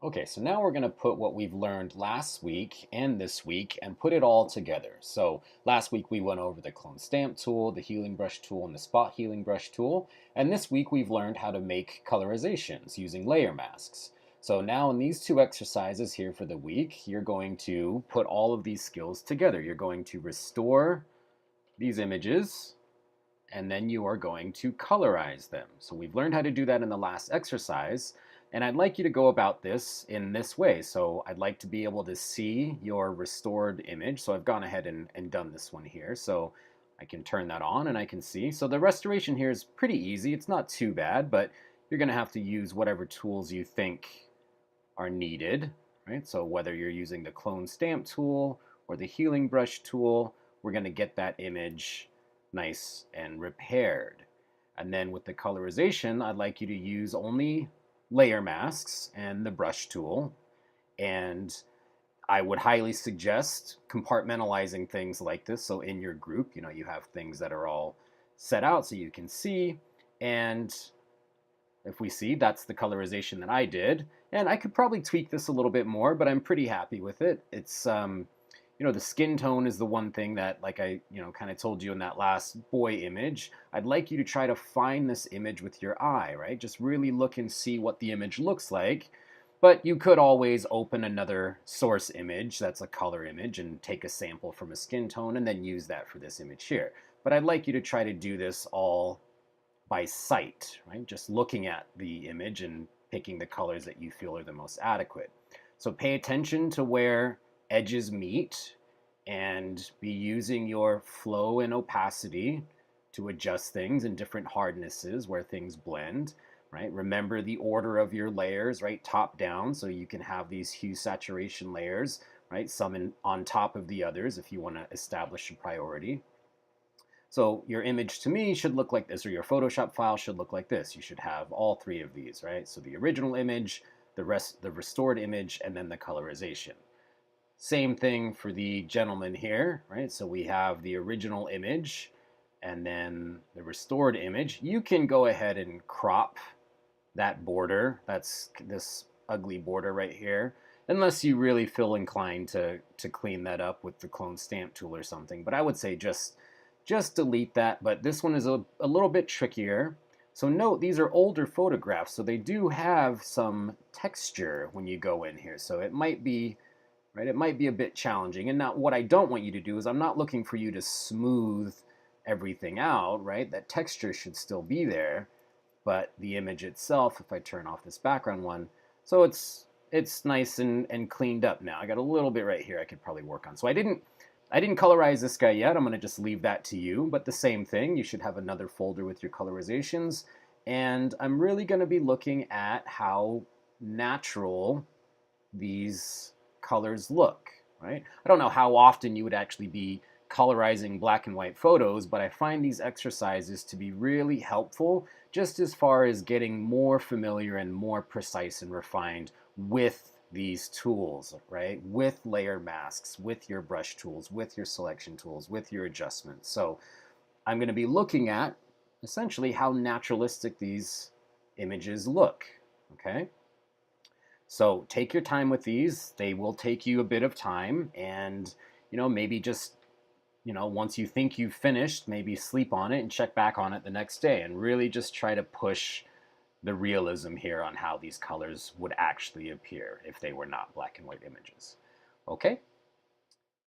Okay, so now we're going to put what we've learned last week and this week and put it all together. So last week we went over the clone stamp tool, the healing brush tool, and the spot healing brush tool. And this week we've learned how to make colorizations using layer masks. So now in these two exercises here for the week, you're going to put all of these skills together. You're going to restore these images, and then you are going to colorize them. So we've learned how to do that in the last exercise, and I'd like you to go about this in this way. So I'd like to be able to see your restored image. So I've gone ahead and done this one here. So I can turn that on and I can see. So the restoration here is pretty easy. It's not too bad, but you're going to have to use whatever tools you think are needed, right? So whether you're using the clone stamp tool or the healing brush tool, we're going to get that image nice and repaired. And then with the colorization, I'd like you to use only layer masks and the brush tool. And I would highly suggest compartmentalizing things like this. So in your group, you have things that are all set out so you can see. And if we see, that's the colorization that I did. And I could probably tweak this a little bit more, but I'm pretty happy with it. It's, the skin tone is the one thing that, like I, kind of told you in that last boy image, I'd like you to try to find this image with your eye, right? Just really look and see what the image looks like. But you could always open another source image that's a color image and take a sample from a skin tone and then use that for this image here. But I'd like you to try to do this all by sight, right? Just looking at the image and picking the colors that you feel are the most adequate. So pay attention to where edges meet and be using your flow and opacity to adjust things in different hardnesses where things blend, right? Remember the order of your layers, right? Top down, so you can have these hue saturation layers, right? Some on top of the others if you want to establish a priority. So your image to me should look like this, or your Photoshop file should look like this. You should have all three of these, right? So the original image, the restored image, and then the colorization. Same thing for the gentleman here, right? So we have the original image and then the restored image. You can go ahead and crop that border. That's this ugly border right here, unless you really feel inclined to clean that up with the clone stamp tool or something. But I would say just delete that, but this one is a little bit trickier. So note, these are older photographs, so they do have some texture when you go in here. So it might be, right, it might be a bit challenging. And now what I don't want you to do is I'm not looking for you to smooth everything out, right? That texture should still be there, but the image itself, if I turn off this background one, so it's nice and cleaned up now. I got a little bit right here I could probably work on. So I didn't colorize this guy yet. I'm going to just leave that to you. But the same thing, you should have another folder with your colorizations. And I'm really going to be looking at how natural these colors look, right? I don't know how often you would actually be colorizing black and white photos, but I find these exercises to be really helpful just as far as getting more familiar and more precise and refined with these tools, right? With layer masks, with your brush tools, with your selection tools, with your adjustments. So I'm going to be looking at essentially how naturalistic these images look, okay? So take your time with these. They will take you a bit of time, and maybe just once you think you've finished, maybe sleep on it and check back on it the next day and really just try to push the realism here on how these colors would actually appear if they were not black and white images. Okay?